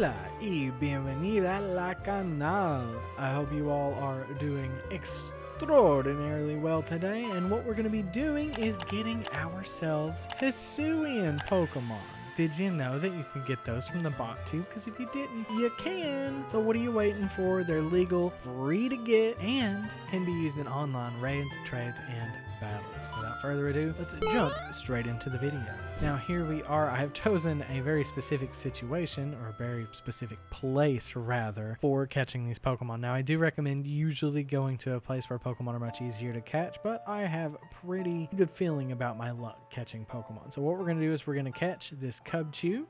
Hola y bienvenida a la canal. I hope you all are doing extraordinarily well today, and what we're going to be doing is getting ourselves Hisuian Pokemon. Did you know that you can get those from the bot too? Because if you didn't, you can. So what are you waiting for? They're legal, free to get, and can be used in online raids, trades, and battles. Without further ado, let's jump straight into the video. Now here we are. I have chosen a very specific situation, or a very specific place rather, for catching these Pokemon. Now I do recommend usually going to a place where Pokemon are much easier to catch, but I have a pretty good feeling about my luck catching Pokemon. So what we're going to do is we're going to catch this Cubchoo,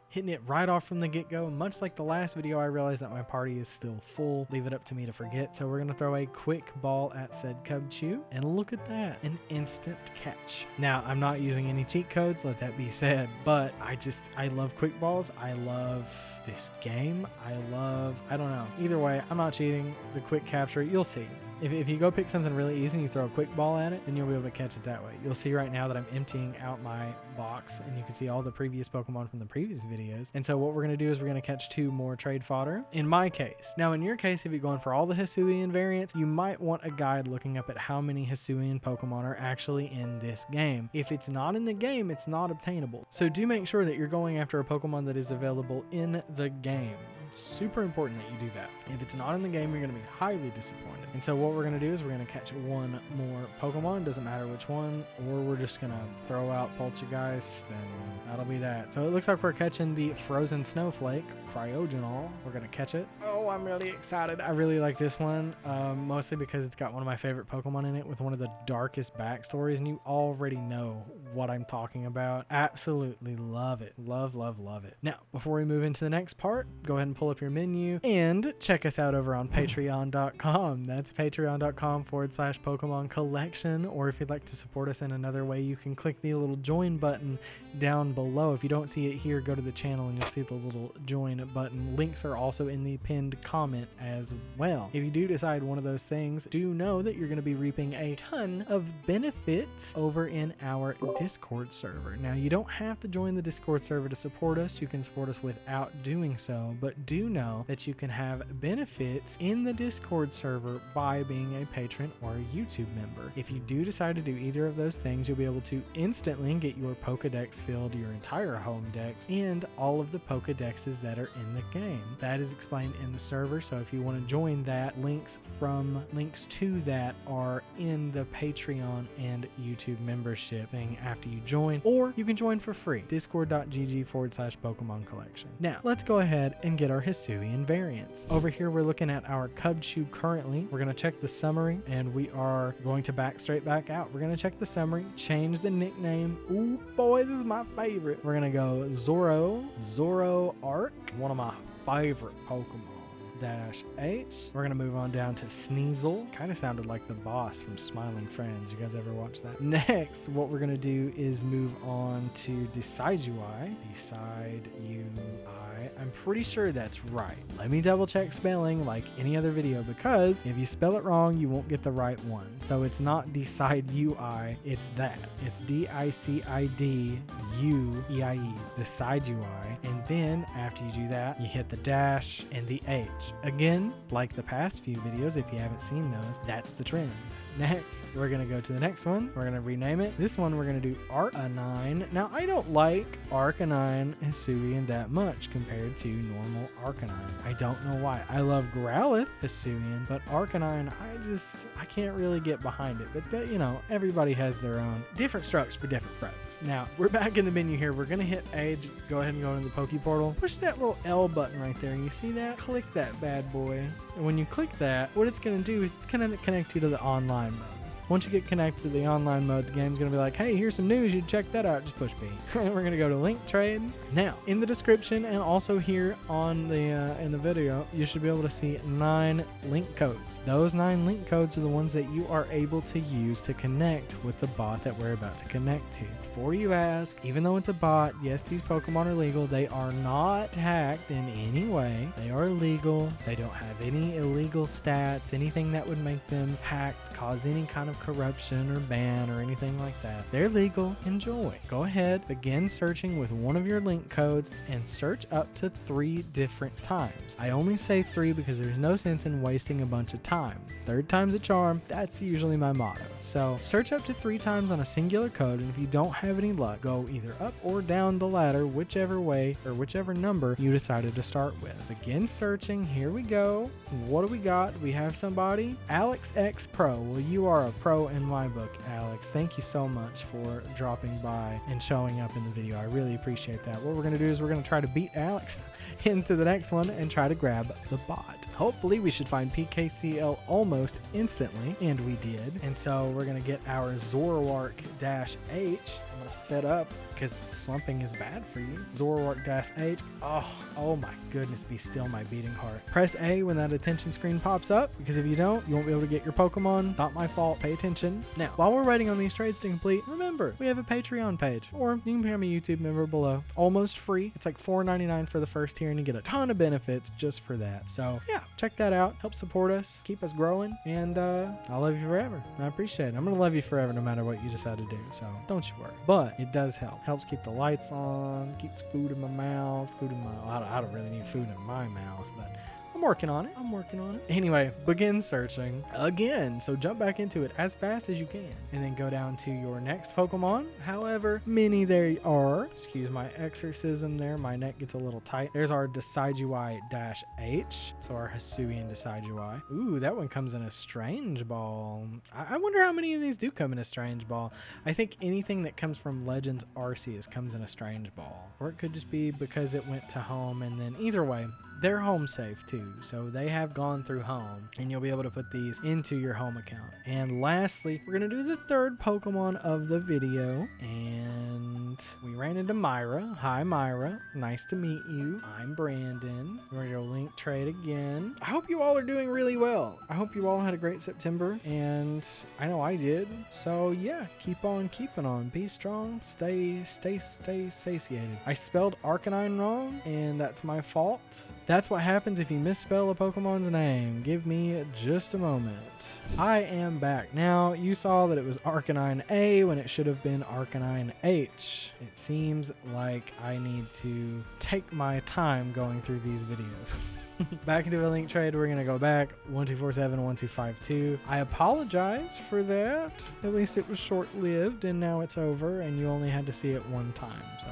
hitting it right off from the get-go. Much like the last video, I realized that my party is still full. Leave it up to me to forget. So we're going to throw a quick ball at said Cubchoo, and look at that, an instant catch. Now, I'm not using any cheat codes, let that be said, but I love quick balls. I love this game. I don't know. Either way, I'm not cheating. The quick capture, you'll see. If you go pick something really easy and you throw a quick ball at it, then you'll be able to catch it that way. You'll see right now that I'm emptying out my box, and you can see all the previous Pokemon from the previous videos. And so what we're going to do is we're going to catch 2 more trade fodder, in my case. Now in your case, if you're going for all the Hisuian variants, you might want a guide looking up at how many Hisuian Pokemon are actually in this game. If it's not in the game, it's not obtainable. So do make sure that you're going after a Pokemon that is available in the game. Super important that you do that. If it's not in the game, you're going to be highly disappointed. And so what we're going to do is we're going to catch 1 more Pokemon. Doesn't matter which one, or we're just going to throw out Poltergeist, and that'll be that. So it looks like we're catching the Frozen Snowflake, Cryogenol. We're going to catch it. Oh, I'm really excited. I really like this one, mostly because it's got one of my favorite Pokemon in it with one of the darkest backstories, and you already know what I'm talking about. Absolutely love it. Love, love, love it. Now, before we move into the next part, go ahead and pull up your menu and check us out over on patreon.com. That's patreon.com/Pokemon collection. Or if you'd like to support us in another way, you can click the little join button down below. If you don't see it here, go to the channel and you'll see the little join button. Links are also in the pinned comment as well. If you do decide one of those things, do know that you're going to be reaping a ton of benefits over in our Discord server. Now, you don't have to join the Discord server to support us. You can support us without doing so, but do know that you can have benefits in the Discord server by being a patron or a YouTube member. If you do decide to do either of those things, you'll be able to instantly get your Pokedex filled, your entire home dex, and all of the Pokedexes that are in the game. That is explained in the server, so if you want to join that, links to that are in the Patreon and YouTube membership thing after you join, or you can join for free. Discord.gg/Pokemon collection. Now, let's go ahead and get our Hisuian variants. Over here, we're looking at our Cubchoo currently. We're going to check the summary, and we are going to back straight back out. We're going to check the summary, change the nickname. Ooh, boy, this is my favorite. We're going to go Zoroark, one of my favorite Pokemon. -H. We're gonna move on down to Sneasel. Kind of sounded like the boss from Smiling Friends. You guys ever watch that? Next, what we're gonna do is move on to Decidueye. I'm pretty sure that's right. Let me double check spelling like any other video, because if you spell it wrong, you won't get the right one. So it's not Decidueye, it's that. It's Decidueye, Decidueye. And then after you do that, you hit the dash and the H. Again, like the past few videos, if you haven't seen those, that's the trend. Next, we're going to go to the next one. We're going to rename it. This one, we're going to do Arcanine. Now, I don't like Arcanine-Hisuian that much compared to normal Arcanine. I don't know why. I love Growlithe-Hisuian, but Arcanine, I can't really get behind it. But, everybody has their own different strokes for different folks. Now, we're back in the menu here. We're going to hit Age. Go ahead and go into the Poke Portal. Push that little L button right there. You see that? Click that bad boy. And when you click that, what it's going to do is it's going to connect you to the online mode. Once you get connected to the online mode, the game's going to be like, hey, here's some news. You check that out. Just push B. We're going to go to link trade. Now, in the description and also here on the in the video, you should be able to see 9 link codes. Those 9 link codes are the ones that you are able to use to connect with the bot that we're about to connect to. Before you ask, even though it's a bot, yes, these Pokemon are legal. They are not hacked in any way. They are legal. They don't have any illegal stats, anything that would make them hacked, cause any kind of corruption or ban or anything like that. They're legal. Enjoy. Go ahead, begin searching with one of your link codes and search up to 3 different times. I only say 3 because there's no sense in wasting a bunch of time. 3rd time's a charm. That's usually my motto. So search up to 3 times on a singular code, and if you don't have any luck, go either up or down the ladder, whichever way or whichever number you decided to start with. Begin searching. Here we go. What do we got? We have somebody. xxx Pro. Well, you are a pro in my book, Alex. Thank you so much for dropping by and showing up in the video. I really appreciate that. What we're going to do is we're going to try to beat Alex into the next one and try to grab the bot. Hopefully we should find PKCL almost instantly, and we did. And so we're going to get our Zoroark-H. I'm going to set up because slumping is bad for you. Zoroark-H. Oh my goodness, be still my beating heart. Press A when that attention screen pops up, because if you don't, you won't be able to get your Pokemon. Not my fault. Pay attention. Now, while we're waiting on these trades to complete, remember, we have a Patreon page, or you can become a YouTube member below. Almost free. It's like $4.99 for the first tier, and you get a ton of benefits just for that. So yeah, check that out. Help support us, keep us growing, and I'll love you forever. I appreciate it. I'm going to love you forever no matter what you decide to do, so don't you worry. But it does help. Helps keep the lights on, keeps food in my mouth, I don't really need food in my mouth, but I'm working on it. Anyway, begin searching again. So jump back into it as fast as you can, and then go down to your next Pokemon. However many there are. Excuse my exorcism there. My neck gets a little tight. There's our Decidueye-H. So our Hisuian Decidueye. Ooh, that one comes in a Strange Ball. I wonder how many of these do come in a Strange Ball. I think anything that comes from Legends Arceus comes in a Strange Ball. Or it could just be because it went to home, and then either way, they're home safe too, so they have gone through home, and you'll be able to put these into your home account. And lastly, we're going to do the 3rd Pokemon of the video, and we ran into Myra. Hi Myra, nice to meet you. I'm Brandon. We're going to go link trade again. I hope you all are doing really well. I hope you all had a great September, and I know I did. So yeah, keep on keeping on. Be strong. Stay satiated. I spelled Arcanine wrong, and that's my fault. That's what happens if you misspell a Pokemon's name. Give me just a moment. I am back. Now, you saw that it was Arcanine-A when it should have been Arcanine-H. It seems like I need to take my time going through these videos. Back into a link trade, we're going to go back 1247, 1252. I apologize for that. At least it was short-lived, and now it's over, and you only had to see it one time, so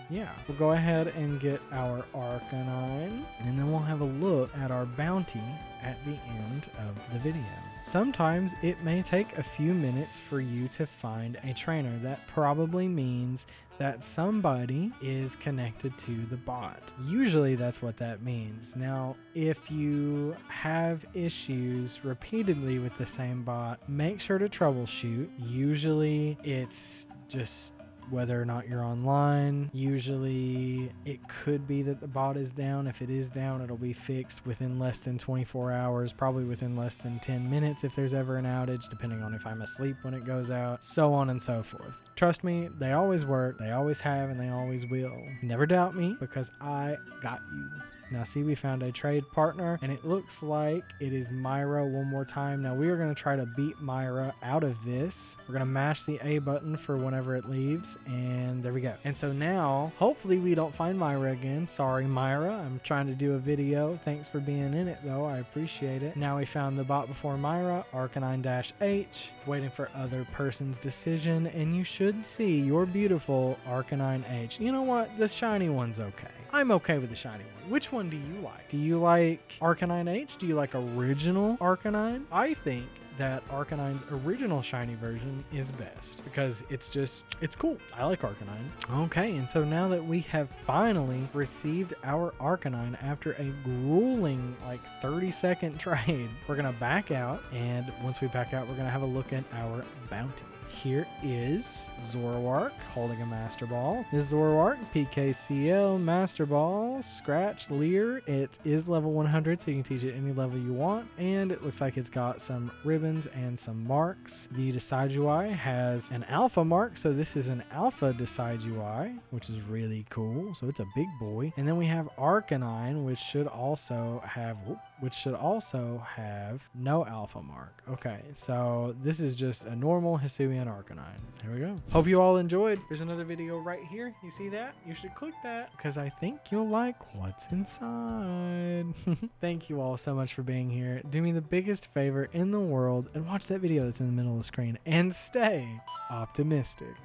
yeah, we'll go ahead and get our Arcanine, and then we'll have a look at our bounty at the end of the video. Sometimes it may take a few minutes for you to find a trainer. That probably means that somebody is connected to the bot. Usually that's what that means. Now, if you have issues repeatedly with the same bot, make sure to troubleshoot. Usually it's just whether or not you're online. Usually it could be that the bot is down. If it is down, it'll be fixed within less than 24 hours, probably within less than 10 minutes if there's ever an outage, depending on if I'm asleep when it goes out, so on and so forth. Trust me, they always work, they always have, and they always will. Never doubt me, because I got you. Now see, we found a trade partner, and it looks like it is Myra one more time. Now we are going to try to beat Myra out of this. We're going to mash the A button for whenever it leaves, and there we go. And so now, hopefully we don't find Myra again. Sorry, Myra. I'm trying to do a video. Thanks for being in it, though. I appreciate it. Now we found the bot before Myra, Arcanine-H, waiting for other person's decision, and you should see your beautiful Arcanine-H. You know what? The shiny one's okay. I'm okay with the shiny one. Which one do you like? Do you like Arcanine-H? Do you like original Arcanine? I think that Arcanine's original shiny version is best because it's cool. I like Arcanine. Okay, and so now that we have finally received our Arcanine after a grueling 30-second trade, we're gonna back out, and once we back out, we're gonna have a look at our bounty. Here is Zoroark holding a Master Ball. This Zoroark, PKCL, Master Ball, Scratch, Leer. It is level 100, so you can teach it any level you want. And it looks like it's got some ribbons and some marks. The Decidueye has an alpha mark, so this is an alpha Decidueye, which is really cool. So it's a big boy. And then we have Arcanine, which should also have... which should also have no alpha mark. Okay, so this is just a normal Hisuian Arcanine. Here we go. Hope you all enjoyed. There's another video right here. You see that? You should click that because I think you'll like what's inside. Thank you all so much for being here. Do me the biggest favor in the world and watch that video that's in the middle of the screen and stay optimistic.